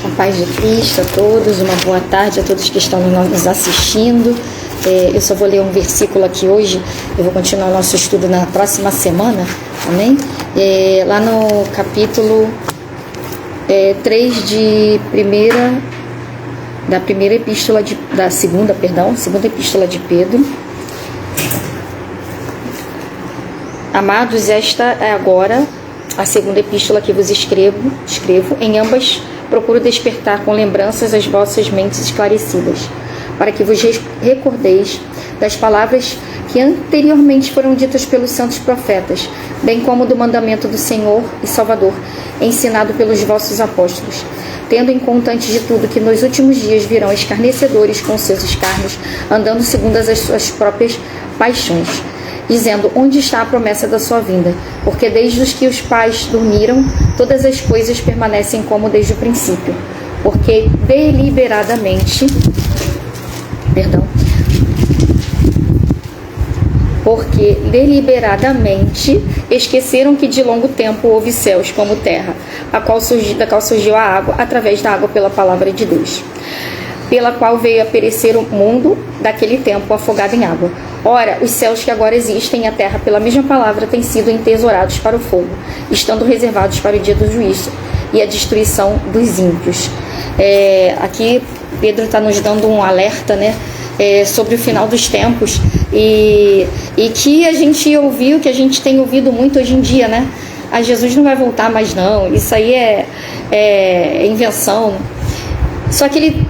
A paz de Cristo a todos, uma boa tarde a todos que estão nos assistindo. Eu só vou ler um versículo aqui hoje, eu vou continuar o nosso estudo na próxima semana, amém? Lá no capítulo 3 segunda epístola de Pedro. Amados, esta é agora a segunda epístola que vos escrevo. Em ambas procuro despertar com lembranças as vossas mentes esclarecidas, para que vos recordeis das palavras que anteriormente foram ditas pelos santos profetas, bem como do mandamento do Senhor e Salvador, ensinado pelos vossos apóstolos, tendo em conta antes de tudo que nos últimos dias virão escarnecedores com seus escárnios, andando segundo as suas próprias paixões, dizendo: onde está a promessa da sua vinda? Porque desde os que os pais dormiram, todas as coisas permanecem como desde o princípio. Porque deliberadamente esqueceram que de longo tempo houve céus como terra, da qual surgiu a água, através da água pela palavra de Deus, pela qual veio a perecer o mundo daquele tempo afogado em água. Ora, os céus que agora existem e a terra pela mesma palavra têm sido entesourados para o fogo, estando reservados para o dia do juízo e a destruição dos ímpios. Aqui Pedro está nos dando um alerta, né, sobre o final dos tempos e que a gente ouviu, que a gente tem ouvido muito hoje em dia, né? Jesus não vai voltar mais não, isso aí é invenção. Só que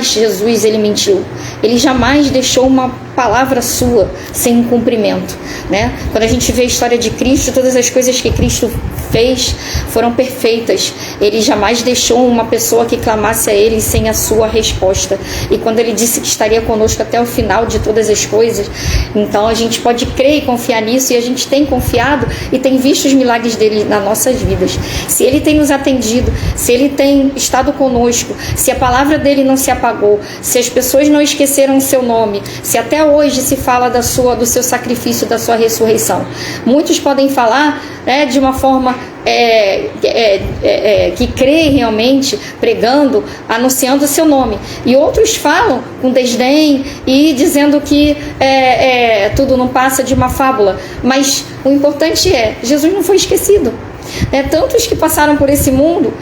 Jesus ele mentiu, ele jamais deixou uma palavra sua sem um cumprimento, né? Quando a gente vê a história de Cristo, todas as coisas que Cristo fez foram perfeitas. Ele jamais deixou uma pessoa que clamasse a ele sem a sua resposta. E quando ele disse que estaria conosco até o final de todas as coisas, então a gente pode crer e confiar nisso, e a gente tem confiado e tem visto os milagres dele nas nossas vidas. Se ele tem nos atendido, se ele tem estado conosco, se a palavra dele não se apagou, se as pessoas não esqueceram o seu nome, se até hoje se fala do seu sacrifício, da sua ressurreição. Muitos podem falar, né, de uma forma que crê realmente, pregando, anunciando o seu nome, e outros falam com desdém e dizendo que tudo não passa de uma fábula. Mas o importante Jesus não foi esquecido. Tantos que passaram por esse mundo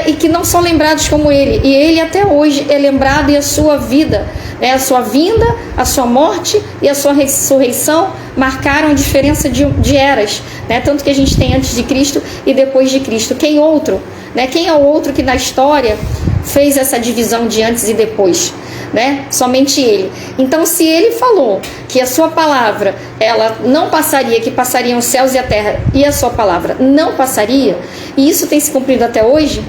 e que não são lembrados como ele, e ele até hoje é lembrado, e a sua vida, a sua vinda, a sua morte e a sua ressurreição marcaram a diferença de eras, tanto que a gente tem antes de Cristo e depois de Cristo. Quem é o outro que na história fez essa divisão de antes e depois? Somente ele. Então, se ele falou que a sua palavra ela não passaria, que passariam os céus e a terra, e a sua palavra não passaria, e isso tem se cumprido até hoje,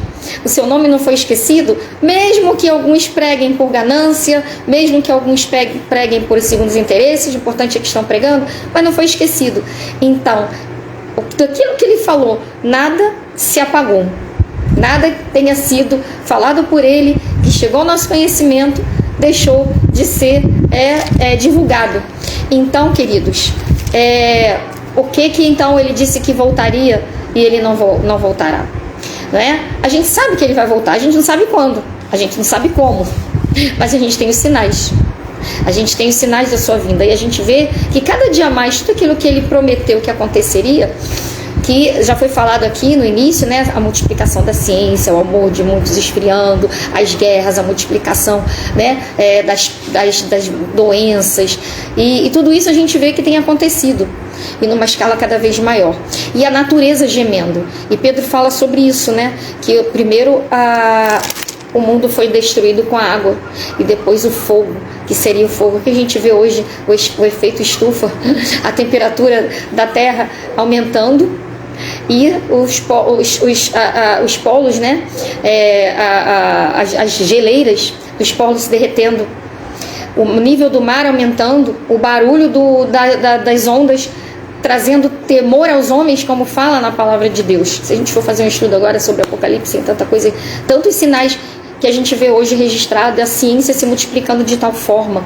o seu nome não foi esquecido, mesmo que alguns preguem por ganância, mesmo que alguns preguem por segundos interesses, o importante é que estão pregando, mas não foi esquecido. Então, daquilo que ele falou, nada se apagou, nada tenha sido falado por ele, que chegou ao nosso conhecimento, deixou de ser divulgado. Então, queridos, o que então ele disse que voltaria e ele não voltará? A gente sabe que ele vai voltar, a gente não sabe quando, a gente não sabe como, mas a gente tem os sinais. A gente tem os sinais da sua vinda, e a gente vê que cada dia mais tudo aquilo que ele prometeu que aconteceria, que já foi falado aqui no início, a multiplicação da ciência, o amor de muitos esfriando, as guerras, a multiplicação, das doenças, e tudo isso a gente vê que tem acontecido, e numa escala cada vez maior, e a natureza gemendo. E Pedro fala sobre isso, que primeiro o mundo foi destruído com a água, e depois o fogo, que seria o fogo que a gente vê hoje, o efeito estufa, a temperatura da terra aumentando, e os polos, as geleiras dos polos se derretendo, o nível do mar aumentando, o barulho das ondas trazendo temor aos homens, como fala na palavra de Deus. Se a gente for fazer um estudo agora sobre Apocalipse, tanta coisa, tantos sinais que a gente vê hoje registrado, a ciência se multiplicando de tal forma,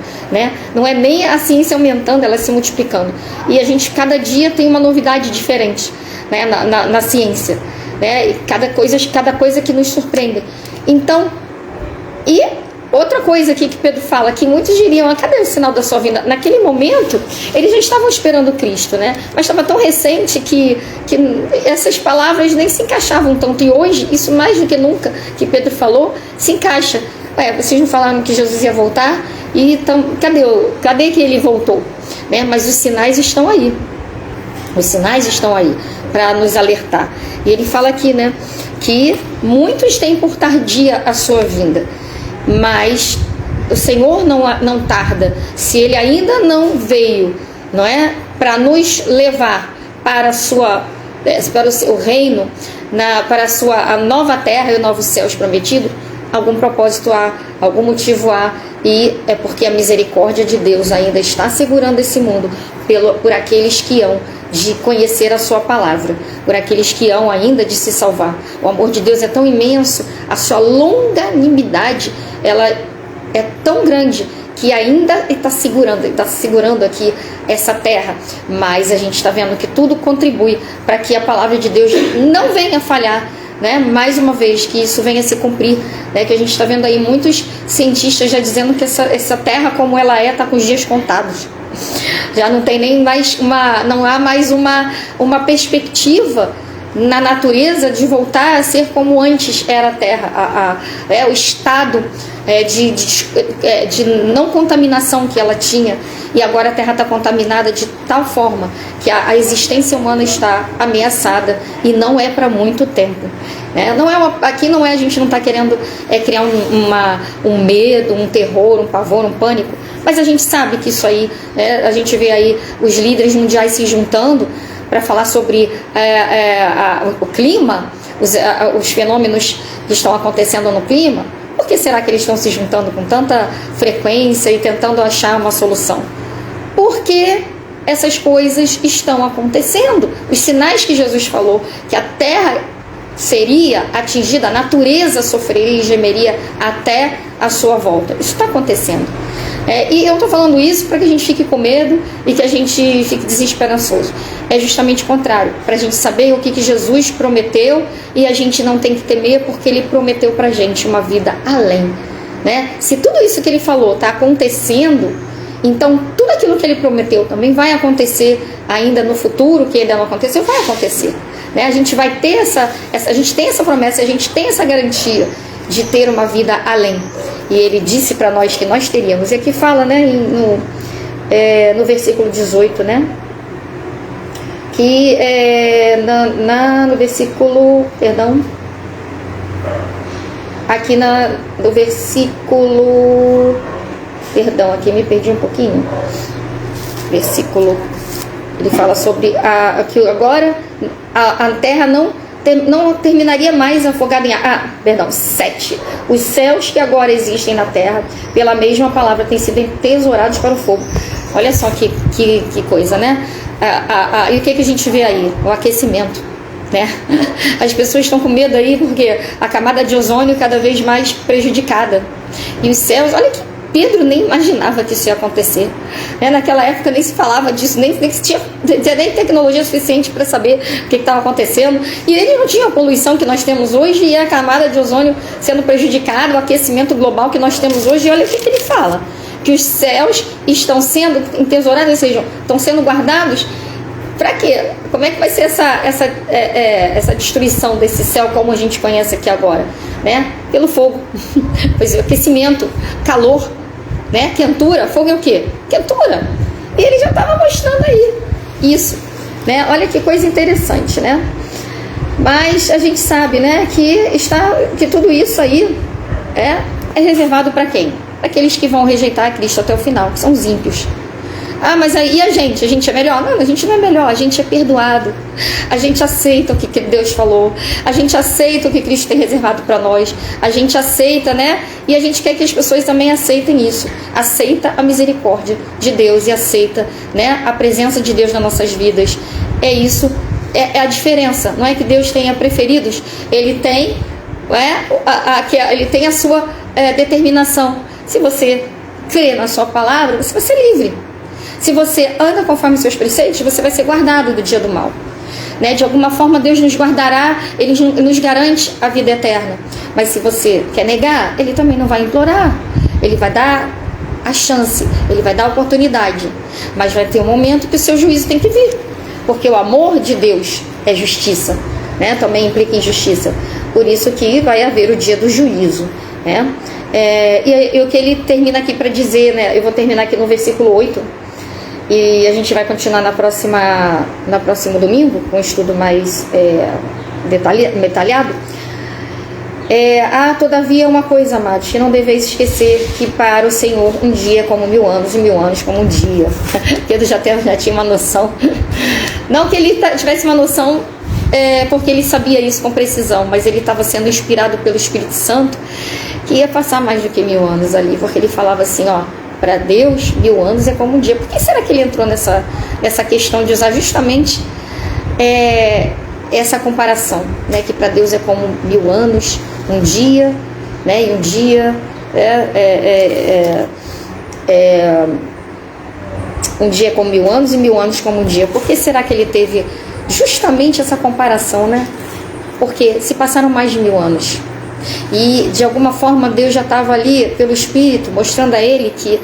Não é nem a ciência aumentando, ela se multiplicando. E a gente cada dia tem uma novidade diferente, na ciência. né? E cada coisa que nos surpreende. Então, e outra coisa aqui que Pedro fala, que muitos diriam, cadê o sinal da sua vinda? Naquele momento, eles já estavam esperando Cristo, né? Mas estava tão recente que essas palavras nem se encaixavam tanto. E hoje, isso mais do que nunca, que Pedro falou, se encaixa. Vocês não falaram que Jesus ia voltar? E então, cadê que ele voltou? Né? Mas os sinais estão aí. Os sinais estão aí para nos alertar. E ele fala aqui, né, que muitos têm por tardia a sua vinda, mas o Senhor não tarda. Se ele ainda não veio, não é, para nos levar para o seu reino, para a nova terra e o novo céus prometido, algum propósito há, algum motivo há, e é porque a misericórdia de Deus ainda está segurando esse mundo por aqueles que hão de conhecer a sua palavra, por aqueles que hão ainda de se salvar. O amor de Deus é tão imenso, a sua longanimidade, ela é tão grande que ainda está segurando aqui essa terra, mas a gente está vendo que tudo contribui para que a palavra de Deus não venha falhar, né? Mais uma vez, que isso venha se cumprir, né? Que a gente está vendo aí muitos cientistas já dizendo que essa terra como ela está com os dias contados. Já não tem nem mais não há mais uma perspectiva na natureza de voltar a ser como antes era a terra, o estado de não contaminação que ela tinha, e agora a terra está contaminada de tal forma que a existência humana está ameaçada, e não é para muito tempo. Aqui não é, a gente não está querendo criar um medo, um terror, um pavor, um pânico, mas a gente sabe que isso aí, a gente vê aí os líderes mundiais se juntando para falar sobre o clima, os fenômenos que estão acontecendo no clima. Por que será que eles estão se juntando com tanta frequência e tentando achar uma solução? Porque essas coisas estão acontecendo. Os sinais que Jesus falou, que a terra seria atingida, a natureza sofreria e gemeria até a sua volta. Isso está acontecendo. E eu estou falando isso para que a gente fique com medo e que a gente fique desesperançoso. É justamente o contrário, para a gente saber o que Jesus prometeu, e a gente não tem que temer, porque ele prometeu para a gente uma vida além, né? Se tudo isso que ele falou está acontecendo, então tudo aquilo que ele prometeu também vai acontecer ainda no futuro, que ainda não aconteceu, vai acontecer, né? A gente vai ter a gente tem essa promessa, a gente tem essa garantia de ter uma vida além. E ele disse para nós que nós teríamos. E aqui fala, né, no versículo 18, né, que no versículo, aqui no versículo, aqui me perdi um pouquinho, versículo, ele fala sobre que agora a terra não terminaria mais afogada em 7. Os céus que agora existem na terra, pela mesma palavra, têm sido entesourados para o fogo. Olha só que coisa, né? E o que a gente vê aí? O aquecimento, né? As pessoas estão com medo aí porque a camada de ozônio cada vez mais prejudicada. E os céus, olha que Pedro nem imaginava que isso ia acontecer. Naquela época nem se falava disso, nem se tinha nem tecnologia suficiente para saber o que estava acontecendo. E ele não tinha a poluição que nós temos hoje, e a camada de ozônio sendo prejudicada, o aquecimento global que nós temos hoje. E olha o que ele fala, que os céus estão sendo entesourados, ou seja, estão sendo guardados. Para quê? Como é que vai ser essa destruição desse céu como a gente conhece aqui agora? Né? Pelo fogo. Pois é, aquecimento, calor, né? Quentura. Fogo é o quê? Quentura. E ele já estava mostrando aí isso, né? Olha que coisa interessante, né? Mas a gente sabe, né, que tudo isso aí é reservado para quem? Para aqueles que vão rejeitar a Cristo até o final, que são os ímpios. Mas aí a gente é melhor? Não, a gente não é melhor, a gente é perdoado. A gente aceita o que Deus falou, a gente aceita o que Cristo tem reservado para nós, a gente aceita, né? E a gente quer que as pessoas também aceitem isso. Aceita a misericórdia de Deus e aceita, né, a presença de Deus nas nossas vidas. É isso, é a diferença. Não é que Deus tenha preferidos, Ele tem, ele tem a sua determinação. Se você crê na sua palavra, você vai ser livre. Se você anda conforme seus preceitos, você vai ser guardado do dia do mal. né? De alguma forma Deus nos guardará, Ele nos garante a vida eterna. Mas se você quer negar, Ele também não vai implorar. Ele vai dar a chance, Ele vai dar a oportunidade. Mas vai ter um momento que o seu juízo tem que vir. Porque o amor de Deus é justiça, né? Também implica em justiça. Por isso que vai haver o dia do juízo, né? E o que ele termina aqui para dizer, né? Eu vou terminar aqui no versículo 8. E a gente vai continuar no próximo domingo, com um estudo mais detalhado. Todavia uma coisa, amados, que não deveis esquecer, que para o Senhor um dia é como 1000 anos, e 1000 anos como um dia. Pedro já tinha uma noção. Não que ele tivesse uma noção, porque ele sabia isso com precisão, mas ele estava sendo inspirado pelo Espírito Santo, que ia passar mais do que 1000 anos ali, porque ele falava assim, ó, para Deus 1000 anos é como um dia. Por que será que ele entrou nessa questão de usar justamente essa comparação, né? Que para Deus é como 1000 anos, um dia, né? E um dia um dia é como 1000 anos e 1000 anos como um dia. Por que será que ele teve justamente essa comparação, né? Porque se passaram mais de 1000 anos. E de alguma forma Deus já estava ali pelo Espírito mostrando a ele que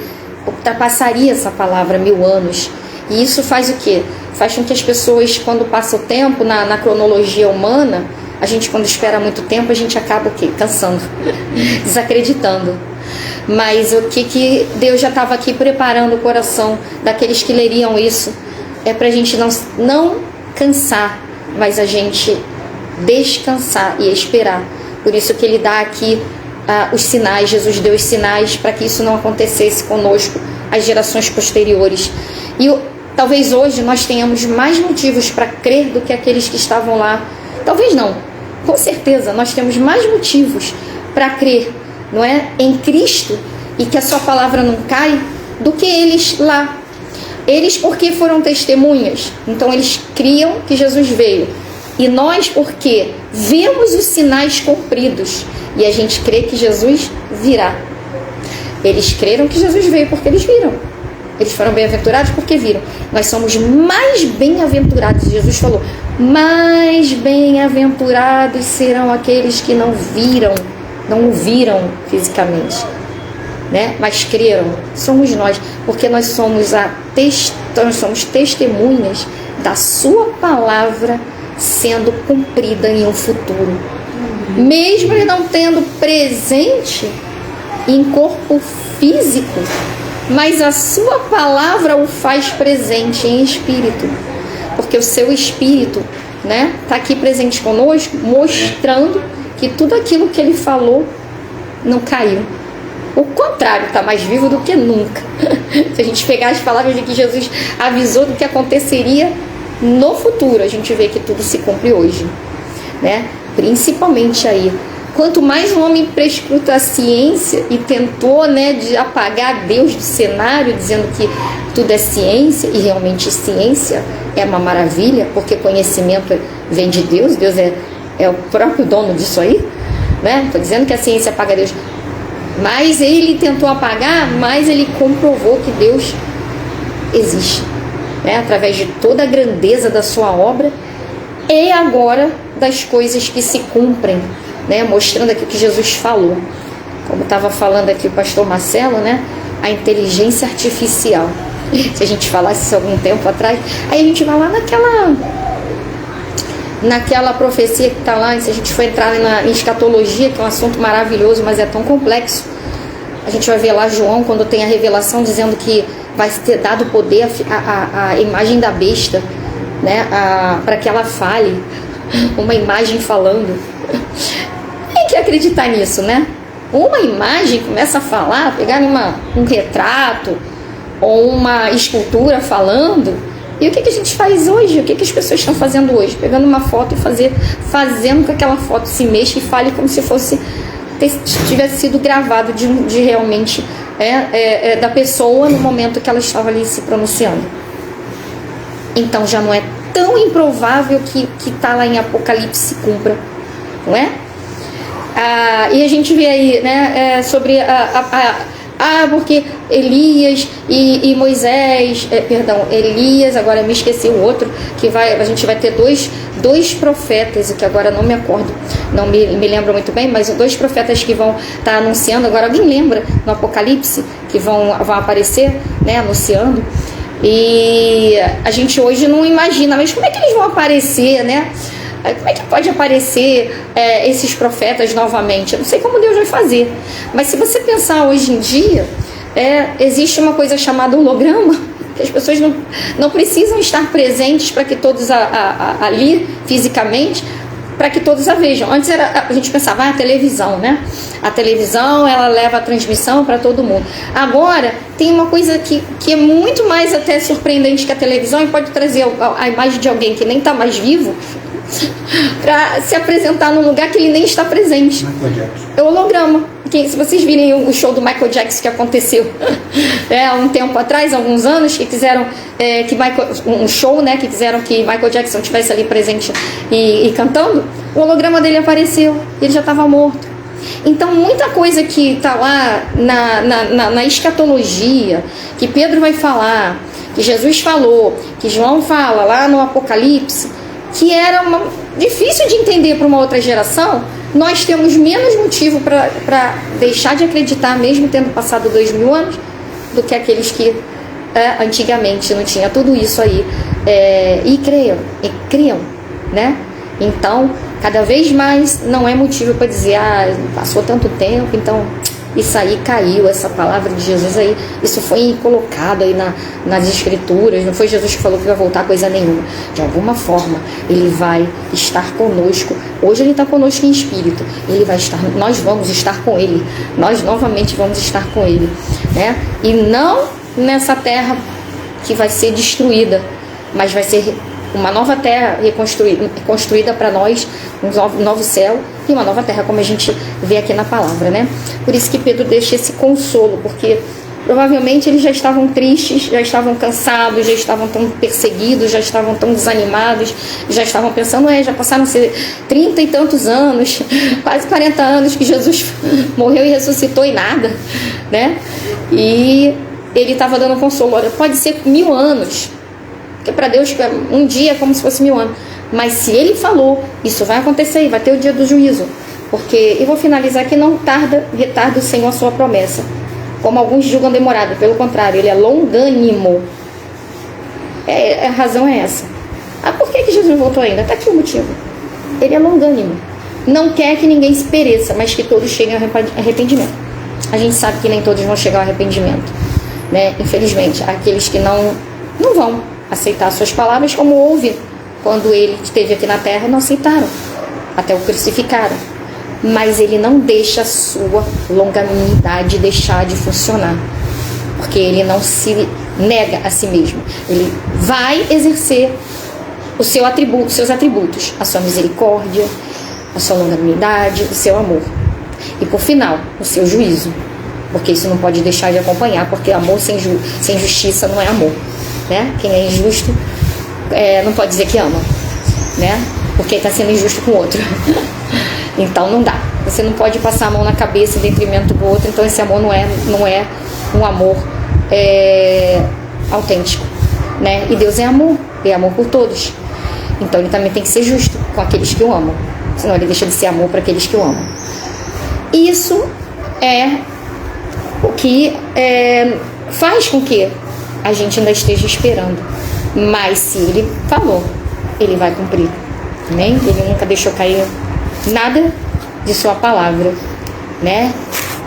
ultrapassaria essa palavra 1000 anos. E isso faz o quê? Faz com que as pessoas, quando passa o tempo na cronologia humana, a gente quando espera muito tempo, a gente acaba o quê? Cansando, desacreditando. Mas o que Deus já estava aqui preparando o coração daqueles que leriam isso, é para a gente não cansar, mas a gente descansar e esperar. Por isso que ele dá aqui os sinais, Jesus deu os sinais para que isso não acontecesse conosco, as gerações posteriores. E talvez hoje nós tenhamos mais motivos para crer do que aqueles que estavam lá. Talvez não, com certeza nós temos mais motivos para crer, não é, em Cristo, e que a sua palavra não cai, do que eles lá. Eles porque foram testemunhas, então eles criam que Jesus veio. E nós porque vemos os sinais cumpridos e a gente crê que Jesus virá. Eles creram que Jesus veio porque eles viram. Eles foram bem-aventurados porque viram. Nós somos mais bem-aventurados. Jesus falou, mais bem-aventurados serão aqueles que não viram, não o viram fisicamente, né? Mas creram. Somos nós, porque nós somos testemunhas da sua palavra sendo cumprida em um futuro. Mesmo ele não tendo presente em corpo físico, mas a sua palavra o faz presente em espírito, porque o seu espírito, né, está aqui presente conosco, mostrando que tudo aquilo que ele falou não caiu. O contrário, está mais vivo do que nunca. Se a gente pegar as palavras de que Jesus avisou do que aconteceria no futuro, a gente vê que tudo se cumpre hoje, né? Principalmente aí. Quanto mais o homem prescruta a ciência e tentou, né, de apagar Deus do cenário, dizendo que tudo é ciência, e realmente ciência é uma maravilha, porque conhecimento vem de Deus, Deus é o próprio dono disso aí, né? Estou dizendo que a ciência apaga Deus. Mas ele tentou apagar, mas ele comprovou que Deus existe, né? Através de toda a grandeza da sua obra e agora das coisas que se cumprem, né? Mostrando aqui o que Jesus falou. Como estava falando aqui o pastor Marcelo, né? A inteligência artificial. Se a gente falasse isso algum tempo atrás, aí a gente vai lá naquela profecia que está lá, e se a gente for entrar em escatologia, que é um assunto maravilhoso, mas é tão complexo, a gente vai ver lá João, quando tem a revelação dizendo que vai ter dado poder à imagem da besta, né, para que ela fale, uma imagem falando. Tem que acreditar nisso, né? Uma imagem começa a falar, pegar um retrato ou uma escultura falando. E o que a gente faz hoje? O que as pessoas estão fazendo hoje? Pegando uma foto e fazendo com que aquela foto se mexa e fale como se tivesse sido gravado de realmente da pessoa no momento que ela estava ali se pronunciando. Então já não é tão improvável que está lá em Apocalipse se cumpra, não é? E a gente vê aí, né, sobre a porque Elias e Moisés, Elias, agora me esqueci o outro, que a gente vai ter dois profetas, que agora não me acordo, não me lembro muito bem, mas 2 profetas que vão estar anunciando, agora alguém lembra no Apocalipse, que vão aparecer, né, anunciando. E a gente hoje não imagina, mas como é que eles vão aparecer, né? Como é que pode aparecer esses profetas novamente? Eu não sei como Deus vai fazer. Mas se você pensar hoje em dia, existe uma coisa chamada holograma, que as pessoas não precisam estar presentes para que todos ali, fisicamente, para que todos a vejam. Antes a gente pensava, a televisão, né? A televisão, ela leva a transmissão para todo mundo. Agora, tem uma coisa que é muito mais até surpreendente que a televisão, e pode trazer a imagem de alguém que nem está mais vivo, para se apresentar num lugar que ele nem está presente. É o holograma. Se vocês virem o show do Michael Jackson que aconteceu há um tempo atrás, alguns anos, que quiseram um show, né, que quiseram que Michael Jackson estivesse ali presente e cantando, o holograma dele apareceu, ele já estava morto. Então muita coisa que está lá na escatologia, que Pedro vai falar, que Jesus falou, que João fala lá no Apocalipse, que era difícil de entender para uma outra geração, nós temos menos motivo para deixar de acreditar, mesmo tendo passado 2000 anos, do que aqueles que antigamente não tinha tudo isso aí e criam, né? Então, cada vez mais não é motivo para dizer, passou tanto tempo, então isso aí caiu, essa palavra de Jesus aí, isso foi colocado aí nas escrituras, não foi Jesus que falou que vai voltar coisa nenhuma. De alguma forma, ele vai estar conosco. Hoje ele está conosco em espírito, nós vamos estar com ele, nós novamente vamos estar com ele, né? E não nessa terra que vai ser destruída, mas vai ser uma nova terra construída para nós, um novo céu e uma nova terra, como a gente vê aqui na palavra, né? Por isso que Pedro deixa esse consolo, porque provavelmente eles já estavam tristes, já estavam cansados, já estavam tão perseguidos, já estavam tão desanimados, já estavam pensando, já passaram 30 e tantos anos, quase 40 anos que Jesus morreu e ressuscitou e nada, né? E ele estava dando consolo. Olha, pode ser 1000 anos, porque para Deus um dia é como se fosse 1000 anos. Mas se ele falou, isso vai acontecer, vai ter o dia do juízo. Porque, eu vou finalizar aqui, não retarda o Senhor a sua promessa, como alguns julgam demorado. Pelo contrário, ele é longânimo. A razão é essa. Por que Jesus voltou ainda? Está aqui o motivo. Ele é longânimo. Não quer que ninguém se pereça, mas que todos cheguem ao arrependimento. A gente sabe que nem todos vão chegar ao arrependimento, né? Infelizmente, aqueles que não vão aceitar suas palavras, como houve quando ele esteve aqui na terra, não aceitaram, até o crucificaram. Mas ele não deixa a sua longanimidade deixar de funcionar, porque ele não se nega a si mesmo. Ele vai exercer os seus atributos, a sua misericórdia, a sua longanimidade, o seu amor. E por final, o seu juízo, porque isso não pode deixar de acompanhar, porque amor sem justiça não é amor, né? Quem é injusto não pode dizer que ama, né? Porque está sendo injusto com o outro. Então não dá. Você não pode passar a mão na cabeça em detrimento do outro. Então esse amor não é um amor autêntico, né? E Deus é amor por todos. Então ele também tem que ser justo com aqueles que o amam, senão ele deixa de ser amor para aqueles que o amam. Isso é o que faz com que a gente ainda esteja esperando. Mas se ele falou, ele vai cumprir. Amém? Ele nunca deixou cair nada de sua palavra, né?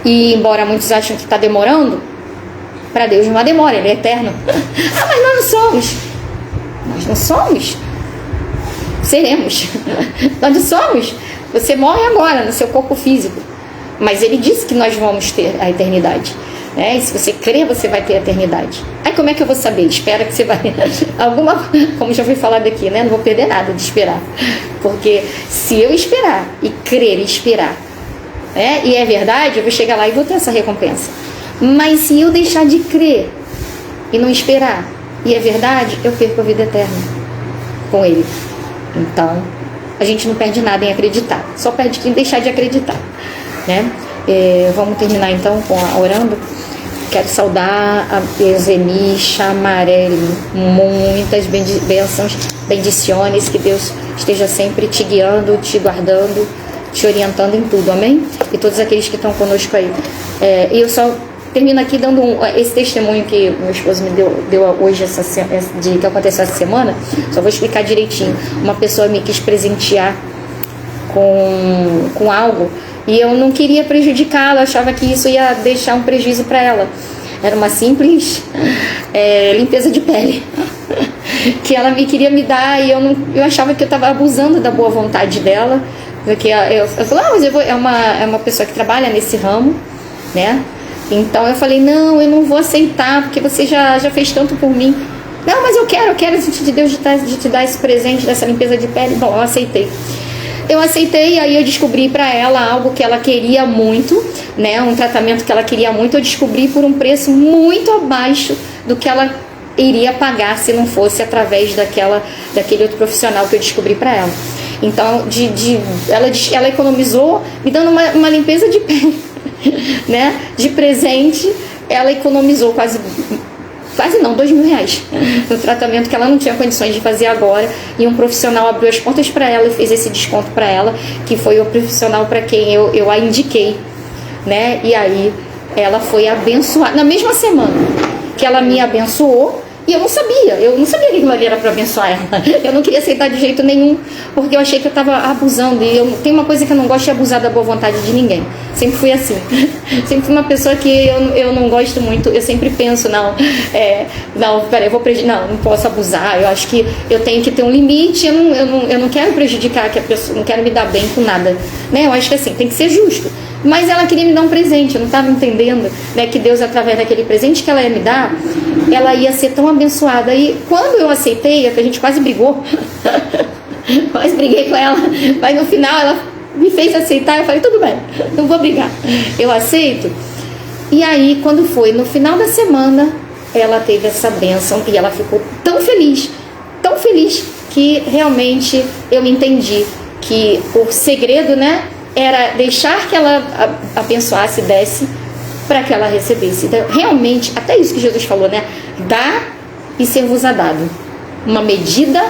E embora muitos acham que está demorando, para Deus não há demora, ele é eterno. Mas nós não somos. Nós não somos. Seremos. Nós não somos. Você morre agora no seu corpo físico, mas ele disse que nós vamos ter a eternidade, né? E se você crer, você vai ter a eternidade. Aí como é que eu vou saber? Espera que você vai como já fui falado aqui, né? Não vou perder nada de esperar, porque se eu esperar e crer e esperar, né? E é verdade, eu vou chegar lá e vou ter essa recompensa. Mas se eu deixar de crer e não esperar, e é verdade, eu perco a vida eterna com ele. Então a gente não perde nada em acreditar, só perde quem deixar de acreditar, né? Vamos terminar então orando. quero saudar a Eusemi Chamarelli. Muitas bênçãos, bendiciones, que Deus esteja sempre te guiando, te guardando, te orientando em tudo, amém? E todos aqueles que estão conosco aí. E eu só termino aqui dando esse testemunho que meu esposo me deu hoje, que aconteceu essa semana. Só vou explicar direitinho. Uma pessoa me quis presentear com algo e eu não queria prejudicá-la, achava que isso ia deixar um prejuízo para ela. Era uma simples limpeza de pele que ela queria me dar, e eu achava que eu estava abusando da boa vontade dela, porque eu falei, mas é uma pessoa que trabalha nesse ramo, né? Então eu falei, não, eu não vou aceitar, porque você já fez tanto por mim. Não, mas eu quero sentir de Deus de te dar esse presente dessa limpeza de pele. Bom, eu aceitei, aí eu descobri para ela algo que ela queria muito, né? Um tratamento que ela queria muito, eu descobri por um preço muito abaixo do que ela iria pagar se não fosse através daquele outro profissional que eu descobri para ela. Então, ela economizou me dando uma limpeza de pele, né? De presente, ela economizou quase não, R$2.000 no tratamento que ela não tinha condições de fazer agora, e um profissional abriu as portas para ela e fez esse desconto para ela, que foi o profissional para quem eu a indiquei, né? E aí ela foi abençoada na mesma semana que ela me abençoou. E eu não sabia que aquilo ali era para abençoar ela. Eu não queria aceitar de jeito nenhum, porque eu achei que eu estava abusando. E tem uma coisa que eu não gosto de abusar da boa vontade de ninguém. Sempre fui assim. Sempre fui uma pessoa que eu não gosto muito. Eu sempre penso, não, peraí, não posso abusar. Eu acho que eu tenho que ter um limite. Eu não quero prejudicar a pessoa, não quero me dar bem com nada, né? Eu acho que assim, tem que ser justo. Mas ela queria me dar um presente, eu não estava entendendo, né, que Deus, através daquele presente que ela ia me dar, ela ia ser tão abençoada. E quando eu aceitei, a gente quase brigou, quase briguei com ela, mas no final ela me fez aceitar. Eu falei, tudo bem, não vou brigar, eu aceito. E aí, quando foi no final da semana, ela teve essa bênção e ela ficou tão feliz, que realmente eu entendi que o segredo, né, era deixar que ela abençoasse e desse para que ela recebesse. Então, realmente, até isso que Jesus falou, né? Dá e ser-vos-á dado. Uma medida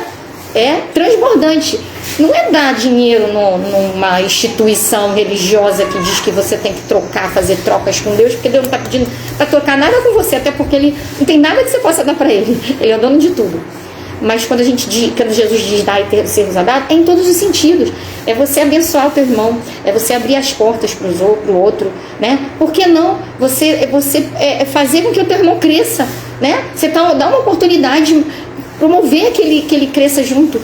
transbordante. Não é dar dinheiro numa instituição religiosa que diz que você tem que trocar, fazer trocas com Deus, porque Deus não está pedindo para trocar nada com você, até porque Ele não tem nada que você possa dar para Ele. Ele é o dono de tudo. Mas quando Jesus diz dar e ser-vos-á dado, é em todos os sentidos. É você abençoar o teu irmão, é você abrir as portas para o outro, né? Por que não você fazer com que o teu irmão cresça, né? Você dá uma oportunidade, promover que ele cresça junto,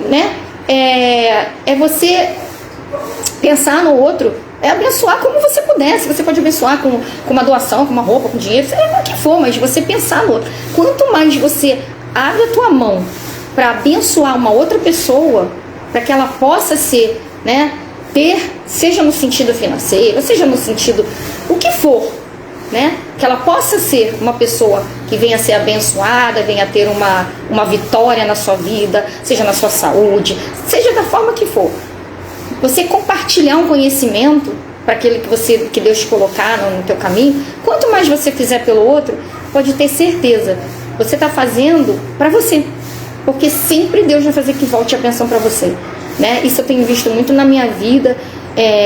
né? É você pensar no outro, abençoar como você puder. Se você pode abençoar com uma doação, com uma roupa, com dinheiro, seja o que for, mas você pensar no outro. Quanto mais você abre a tua mão para abençoar uma outra pessoa, para que ela possa ser, né, seja no sentido financeiro, seja no sentido o que for, né, que ela possa ser uma pessoa que venha a ser abençoada, venha a ter uma vitória na sua vida, seja na sua saúde, seja da forma que for. Você compartilhar um conhecimento para aquele que Deus te colocar no teu caminho, quanto mais você fizer pelo outro, pode ter certeza, você está fazendo para você, porque sempre Deus vai fazer que volte a bênção para você, né? Isso eu tenho visto muito na minha vida,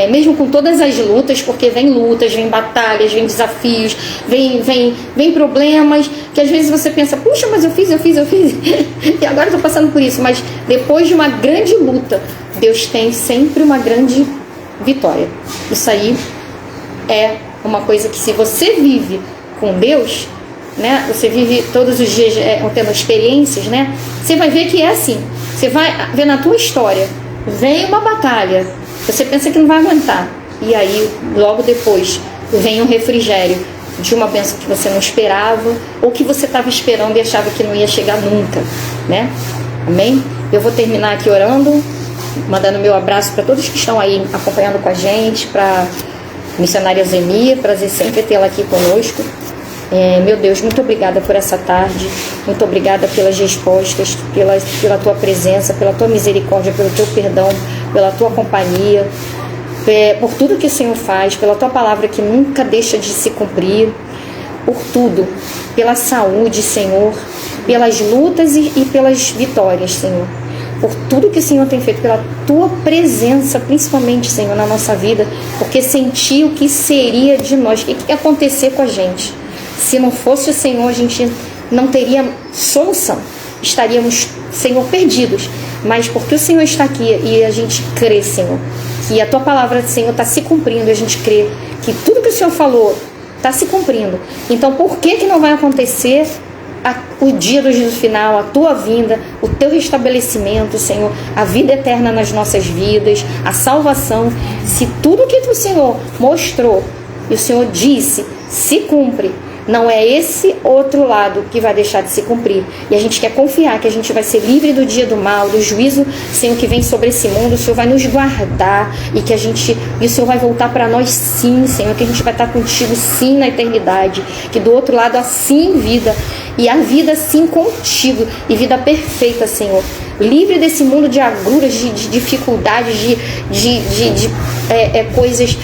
mesmo com todas as lutas, porque vem lutas, vem batalhas, vem desafios, vem problemas, que às vezes você pensa, puxa, mas eu fiz, e agora estou passando por isso. Mas depois de uma grande luta, Deus tem sempre uma grande vitória. Isso aí é uma coisa que, se você vive com Deus, né, você vive todos os dias tendo experiências, né, você vai ver que é assim. Você vai ver na tua história, vem uma batalha, você pensa que não vai aguentar, e aí logo depois vem um refrigério de uma bênção que você não esperava, ou que você estava esperando e achava que não ia chegar nunca, né? Amém? Eu vou terminar aqui orando, mandando meu abraço para todos que estão aí acompanhando com a gente, para a missionária Eusemi, prazer sempre tê-la aqui conosco. Meu Deus, muito obrigada por essa tarde, muito obrigada pelas respostas, pela tua presença, pela tua misericórdia, pelo teu perdão, pela tua companhia, por tudo que o Senhor faz, pela tua palavra que nunca deixa de se cumprir, por tudo, pela saúde, Senhor, pelas lutas e pelas vitórias, Senhor. Por tudo que o Senhor tem feito, pela Tua presença, principalmente, Senhor, na nossa vida, porque senti o que seria de nós, o que ia acontecer com a gente. Se não fosse o Senhor, a gente não teria solução. Estaríamos, Senhor, perdidos. Mas porque o Senhor está aqui e a gente crê, Senhor, que a Tua palavra, Senhor, está se cumprindo, e a gente crê que tudo que o Senhor falou está se cumprindo. Então, por que não vai acontecer o dia do juízo final, a Tua vinda, o Teu restabelecimento, Senhor, a vida eterna nas nossas vidas, a salvação? Se tudo que o Senhor mostrou e o Senhor disse se cumpre, não é esse outro lado que vai deixar de se cumprir. E a gente quer confiar que a gente vai ser livre do dia do mal, do juízo, Senhor, que vem sobre esse mundo. O Senhor vai nos guardar e o Senhor vai voltar para nós sim, Senhor, que a gente vai estar contigo sim na eternidade, que do outro lado há sim vida, e a vida sim contigo, e vida perfeita, Senhor. Livre desse mundo de agruras, de dificuldades, de coisas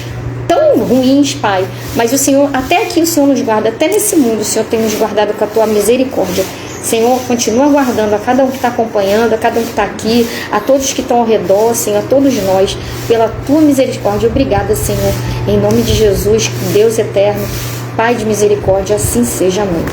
tão ruins, Pai, mas o Senhor, até aqui o Senhor nos guarda, até nesse mundo o Senhor tem nos guardado com a Tua misericórdia. Senhor, continua guardando a cada um que está acompanhando, a cada um que está aqui, a todos que estão ao redor, Senhor, a todos nós, pela Tua misericórdia. Obrigada, Senhor, em nome de Jesus, Deus eterno, Pai de misericórdia, assim seja, amém.